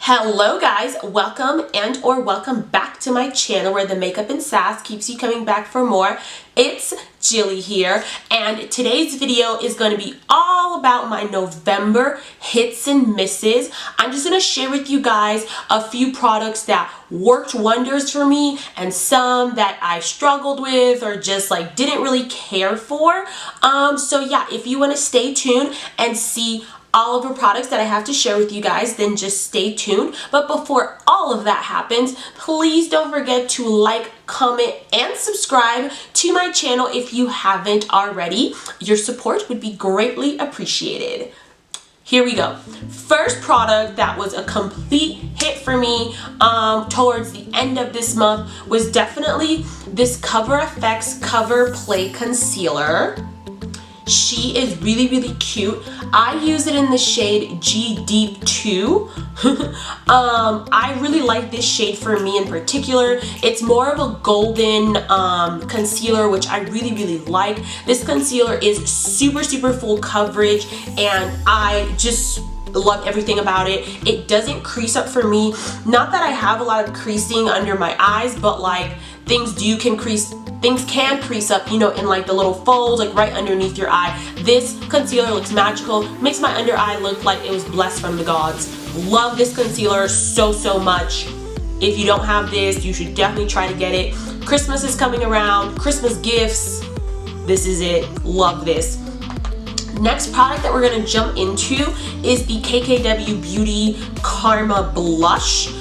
Hello guys, welcome welcome back to my channel where the makeup and sass keeps you coming back for more. It's Gilly here, and today's video is going to be all about my November hits and misses. I'm just going to share with you guys a few products that worked wonders for me and some that I struggled with or just like didn't really care for. So yeah, if you want to stay tuned and see all of the products that I have to share with you guys, then just stay tuned. But before all of that happens, please don't forget to like, comment, and subscribe to my channel if you haven't already. Your support would be greatly appreciated. Here we go. First product that was a complete hit for me towards the end of this month was definitely this Cover FX Cover Play Concealer. She is really cute. I use it in the shade G Deep 2. I really like this shade for me in particular. It's more of a golden concealer, which I really like. This concealer is super full coverage, and I just love everything about it. It doesn't crease up for me. Not that I have a lot of creasing under my eyes, but like things can crease up, you know, in like the little folds, like right underneath your eye. This concealer looks magical, makes my under eye look like it was blessed from the gods. Love this concealer so much. If you don't have this, you should definitely try to get it. Christmas is coming around, Christmas gifts, this is it. Love this. Next product that we're gonna jump into is the KKW Beauty Karma Blush.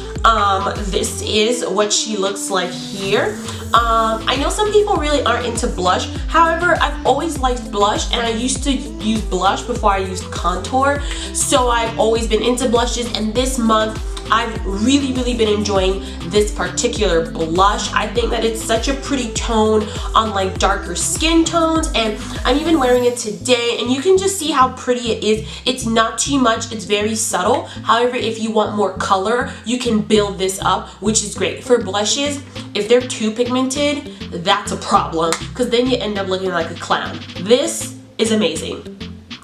This is what she looks like here. I know some people really aren't into blush. However, I've always liked blush, and I used to use blush before I used contour. So I've always been into blushes, and this month I've really been enjoying this particular blush. I think that it's such a pretty tone on like darker skin tones, and I'm even wearing it today, and you can just see how pretty it is. It's not too much, it's very subtle. However, if you want more color, you can build this up, which is great. For blushes, if they're too pigmented, that's a problem, because then you end up looking like a clown. This is amazing.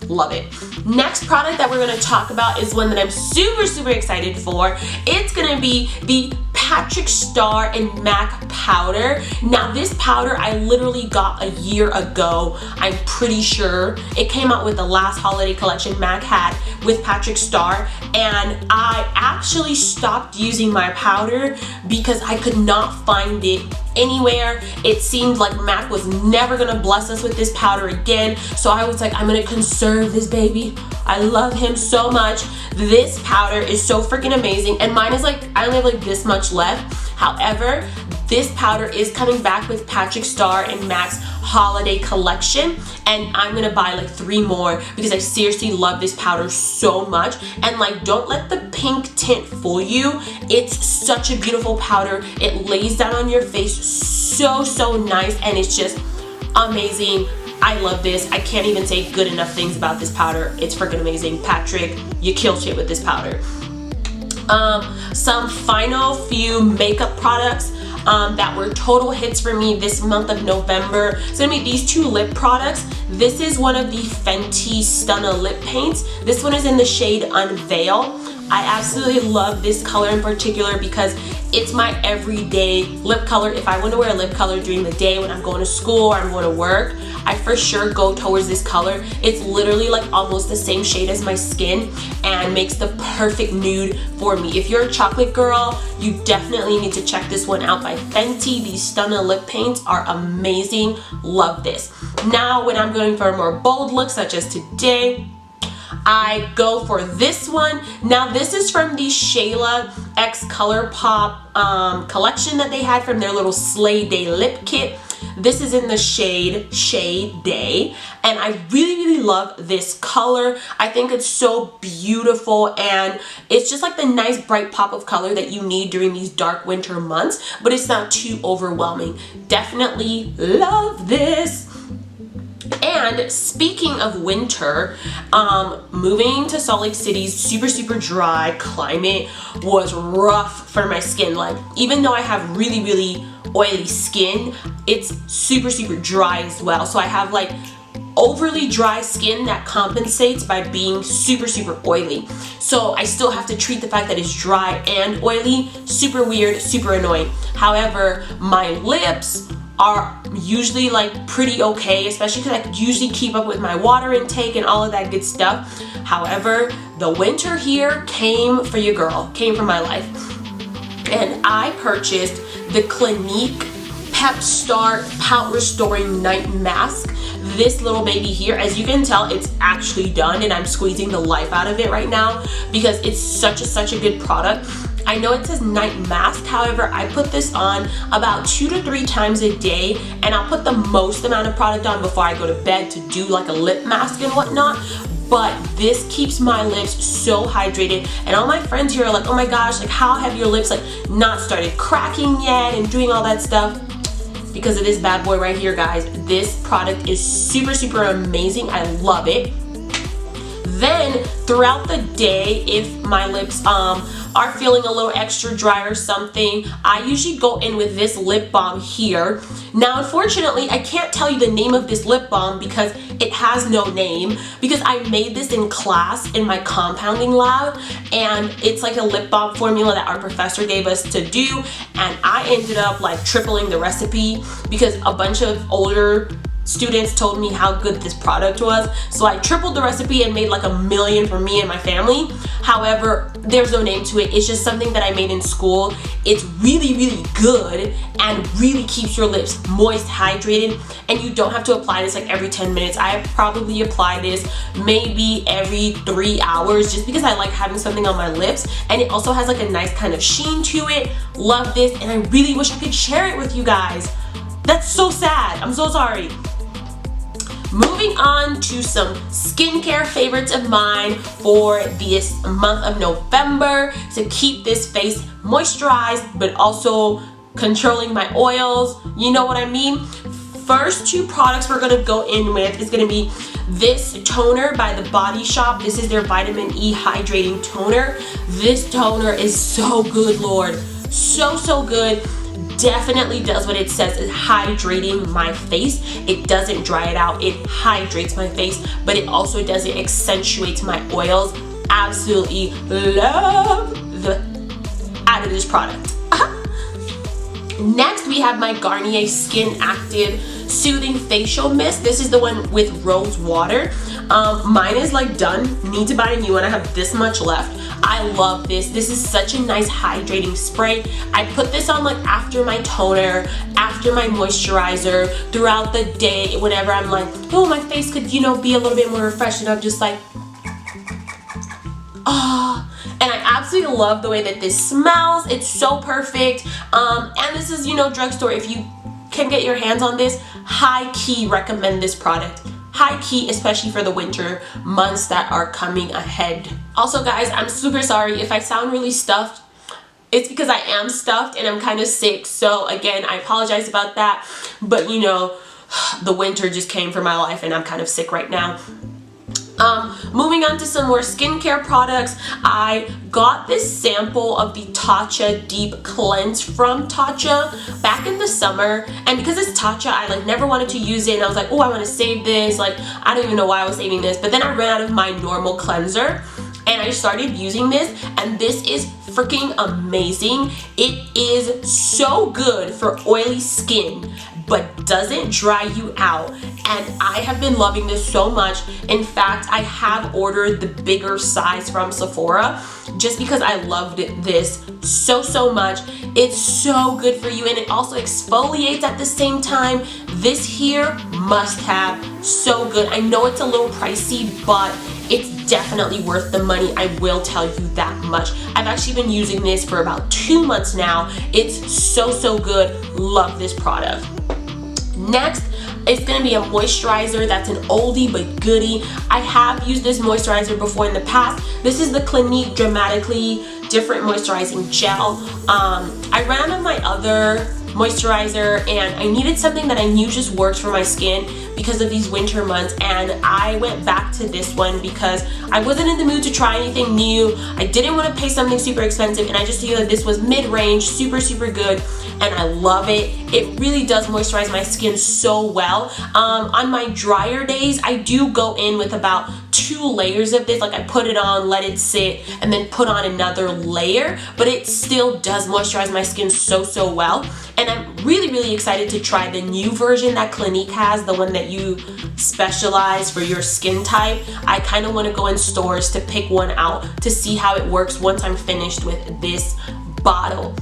Love it. Next product that we're going to talk about is one that I'm super excited for. It's going to be the Patrick Starr and MAC powder. Now this powder I literally got a year ago, I'm pretty sure. It came out with the last holiday collection MAC had with Patrick Starr, and I actually stopped using my powder because I could not find it anywhere. It seemed like MAC was never gonna bless us with this powder again, so I was like, I'm gonna conserve this baby. I love him so much. This powder is so freaking amazing, and mine is like, I only have like this much left. However, this powder is coming back with Patrick Starr and MAC's holiday collection, and I'm gonna buy like 3 more because I seriously love this powder so much. And like, don't let the pink tint fool you. It's such a beautiful powder. It lays down on your face so nice, and it's just amazing. I love this. I can't even say good enough things about this powder. It's freaking amazing. Patrick, you kill shit with this powder. Some final few makeup products that were total hits for me this month of November. It's gonna be these 2 lip products. This is one of the Fenty Stunna lip paints. This one is in the shade Unveil. I absolutely love this color in particular because it's my everyday lip color. If I want to wear a lip color during the day when I'm going to school or I'm going to work, I for sure go towards this color. It's literally like almost the same shade as my skin and makes the perfect nude for me. If you're a chocolate girl, you definitely need to check this one out by Fenty. These Stunna lip paints are amazing. Love this. Now when I'm going for a more bold look, such as today, I go for this one. Now this is from the Shayla X Colorpop collection that they had from their little Slay Day lip kit. This is in the shade Day, and I really love this color. I think it's so beautiful, and it's just like the nice bright pop of color that you need during these dark winter months, but it's not too overwhelming. Definitely love this. And speaking of winter, moving to Salt Lake City's super dry climate was rough for my skin. Like, even though I have really oily skin, it's super dry as well. So I have like overly dry skin that compensates by being super, super oily. So I still have to treat the fact that it's dry and oily. Super weird, super annoying. However, my lips are usually like pretty okay, especially because I usually keep up with my water intake and all of that good stuff. However, the winter here came for your girl, came for my life. And I purchased the Clinique Starr Pout Restoring Night Mask. This little baby here, as you can tell, it's actually done, and I'm squeezing the life out of it right now because it's such a good product. I know it says night mask, however, I put this on about 2 to 3 times a day, and I'll put the most amount of product on before I go to bed to do like a lip mask and whatnot. But this keeps my lips so hydrated, and all my friends here are like, oh my gosh, like how have your lips like not started cracking yet and doing all that stuff? Because of this bad boy right here, guys. This product is super amazing. I love it. Then throughout the day, if my lips are feeling a little extra dry or something, I usually go in with this lip balm here. Now unfortunately, I can't tell you the name of this lip balm because it has no name, because I made this in class in my compounding lab, and it's like a lip balm formula that our professor gave us to do, and I ended up like tripling the recipe because a bunch of older students told me how good this product was. So I tripled the recipe and made like 1 million for me and my family. However, there's no name to it. It's just something that I made in school. It's really good and really keeps your lips moist, hydrated, and you don't have to apply this like every 10 minutes. I probably apply this maybe every 3 hours just because I like having something on my lips, and it also has like a nice kind of sheen to it. Love this, and I really wish I could share it with you guys. That's so sad. I'm so sorry. Moving on to some skincare favorites of mine for this month of November to keep this face moisturized but also controlling my oils. You know what I mean? First 2 products we're gonna go in with is gonna be this toner by The Body Shop. This is their vitamin E hydrating toner. This toner is so good, Lord. So good. Definitely does what it says, is hydrating my face. It doesn't dry it out, it hydrates my face, but it also doesn't accentuate my oils. Absolutely love the out of this product. Next, we have my Garnier Skin Active Soothing Facial Mist. This is the one with rose water. Mine is like done. Need to buy a new one. I have this much left. I love this. This is such a nice hydrating spray. I put this on like after my toner, after my moisturizer, throughout the day, whenever I'm like, oh, my face could, you know, be a little bit more refreshed, and I'm just like, ah. And I absolutely love the way that this smells. It's so perfect. And this is, you know, drugstore. If you can get your hands on this, high key recommend this product. High key, especially for the winter months that are coming ahead. Also, guys, I'm super sorry if I sound really stuffed. It's because I am stuffed and I'm kind of sick. So again, I apologize about that. But you know, the winter just came for my life and I'm kind of sick right now. Moving on to some more skincare products, I got this sample of the Tatcha Deep Cleanse from Tatcha back in the summer, and because it's Tatcha, I like never wanted to use it, and I was like, oh, I want to save this. Like, I don't even know why I was saving this, but then I ran out of my normal cleanser and I started using this, and this is freaking amazing. It is so good for oily skin but doesn't dry you out, and I have been loving this so much. In fact, I have ordered the bigger size from Sephora just because I loved this so much. It's so good for you, and it also exfoliates at the same time. This here, must have. So good. I know it's a little pricey, but it's definitely worth the money. I will tell you that much. I've actually been using this for about 2 months now. It's so good. Love this product. Next, it's going to be a moisturizer that's an oldie but goodie. I have used this moisturizer before in the past. This is the Clinique Dramatically Different Moisturizing Gel. I ran out of my other moisturizer and I needed something that I knew just worked for my skin because of these winter months, and I went back to this one because I wasn't in the mood to try anything new. I didn't want to pay something super expensive, and I just knew that this was mid-range, super good, and I love it. It really does moisturize my skin so well. On my drier days, I do go in with about 2 layers of this. Like, I put it on, let it sit, and then put on another layer, but it still does moisturize my skin so well. And I'm really excited to try the new version that Clinique has, the one that you specialize for your skin type. I kind of want to go in stores to pick one out to see how it works once I'm finished with this bottle.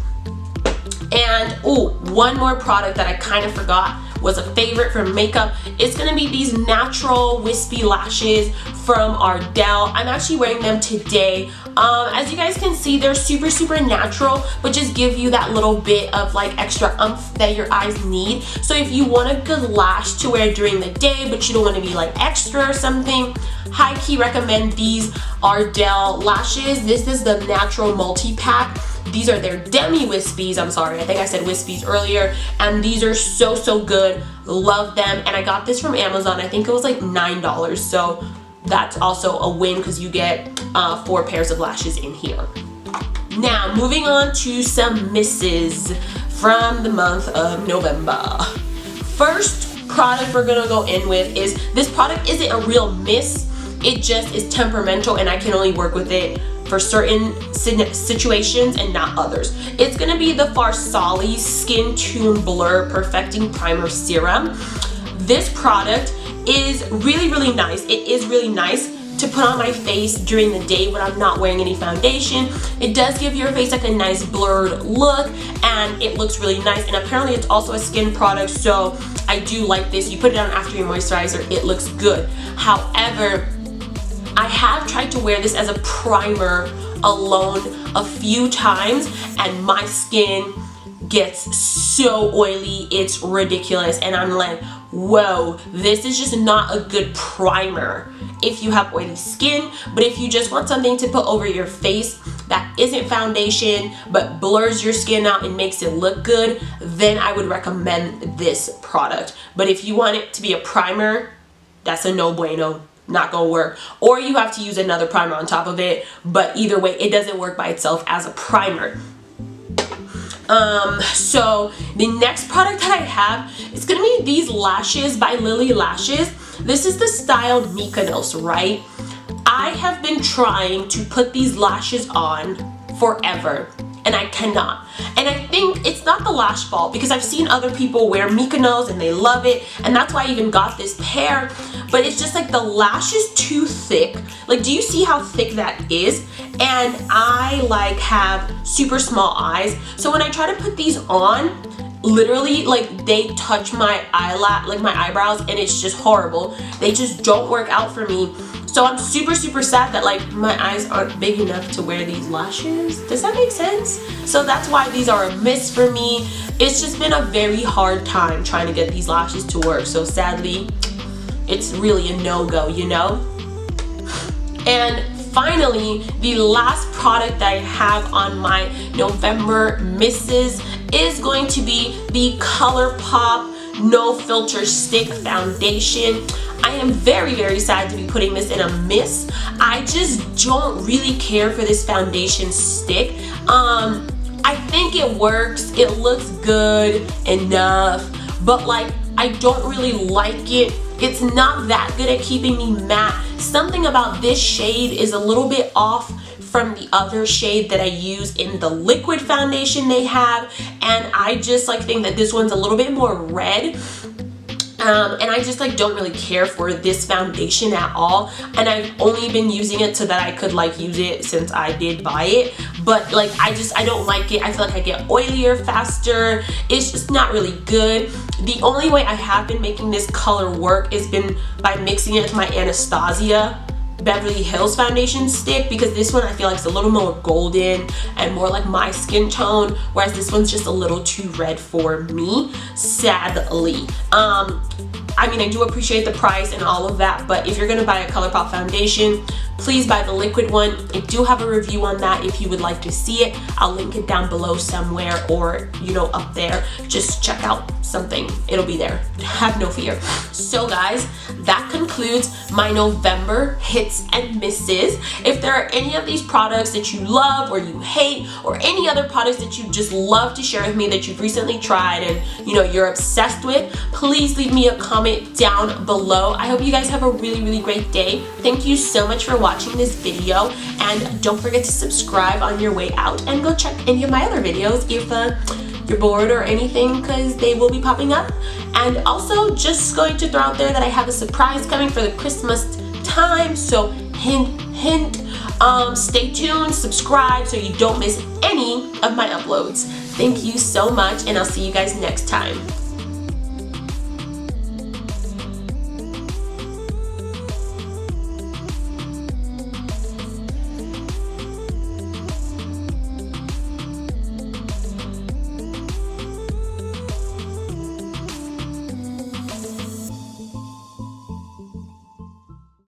And one more product that I kind of forgot was a favorite for makeup. It's gonna be these natural wispy lashes from our Dell. I'm actually wearing them today. As you guys can see, they're super natural, but just give you that little bit of like extra oomph that your eyes need. So if you want a good lash to wear during the day, but you don't want to be like extra or something, high key recommend these are Dell Lashes. This is the natural multi-pack. These are their demi wispies. I'm sorry, I think I said wispies earlier, and these are so good. Love them. And I got this from Amazon. I think it was like $9, so that's also a win because you get 4 pairs of lashes in here. Now moving on to some misses from the month of November. First product we're gonna go in with is, this product isn't a real miss, it just is temperamental, and I can only work with it for certain situations and not others. It's gonna be the Farsali Skin Tune Blur Perfecting Primer Serum. This product is really nice. It is really nice to put on my face during the day when I'm not wearing any foundation. It does give your face like a nice blurred look, and it looks really nice. And apparently it's also a skin product, so I do like this. You put it on after your moisturizer, it looks good. However, I have tried to wear this as a primer alone a few times, and my skin gets so oily, it's ridiculous. And I'm like, whoa, this is just not a good primer if you have oily skin. But if you just want something to put over your face that isn't foundation but blurs your skin out and makes it look good, then I would recommend this product. But if you want it to be a primer, that's a no bueno. Not gonna work. Or you have to use another primer on top of it, but either way, it doesn't work by itself as a primer. So the next product that I have is gonna be these lashes by Lillie Lashes. This is the style Mykonos, right? I have been trying to put these lashes on forever, and I cannot. And I think it's not the lash fault, because I've seen other people wear Mykonos and they love it, and that's why I even got this pair. But it's just like the lash is too thick. Like, do you see how thick that is? And I like have super small eyes, so when I try to put these on, literally like they touch my eyelash, like my eyebrows, and it's just horrible. They just don't work out for me. So I'm super sad that like my eyes aren't big enough to wear these lashes. Does that make sense? So that's why these are a miss for me. It's just been a very hard time trying to get these lashes to work. So sadly, it's really a no-go, you know? And finally, the last product that I have on my November misses is going to be the Colorpop No Filter Stick Foundation. I am very sad to be putting this in a miss. I just don't really care for this foundation stick. I think it works, it looks good enough, but like I don't really like it. It's not that good at keeping me matte. Something about this shade is a little bit off from the other shade that I use in the liquid foundation they have, and I just like think that this one's a little bit more red. And I just like don't really care for this foundation at all, and I've only been using it so that I could like use it since I did buy it. But like I don't like it. I feel like I get oilier faster. It's just not really good. The only way I have been making this color work has been by mixing it with my Anastasia Beverly Hills foundation stick, because this one I feel like is a little more golden and more like my skin tone, whereas this one's just a little too red for me, sadly. I mean, I do appreciate the price and all of that, but if you're gonna buy a Colorpop foundation, please buy the liquid one. I do have a review on that if you would like to see it. I'll link it down below somewhere, or you know, up there. Just check out something, it'll be there, have no fear. So guys, that concludes my November hits and misses. If there are any of these products that you love or you hate, or any other products that you just love to share with me that you've recently tried and you know you're obsessed with, please leave me a comment down below. I hope you guys have a really great day. Thank you so much for watching this video, and don't forget to subscribe on your way out, and go check any of my other videos if you're bored or anything, because they will be popping up. And also, just going to throw out there that I have a surprise coming for the Christmas time, so hint hint. Stay tuned, subscribe so you don't miss any of my uploads. Thank you so much, and I'll see you guys next time.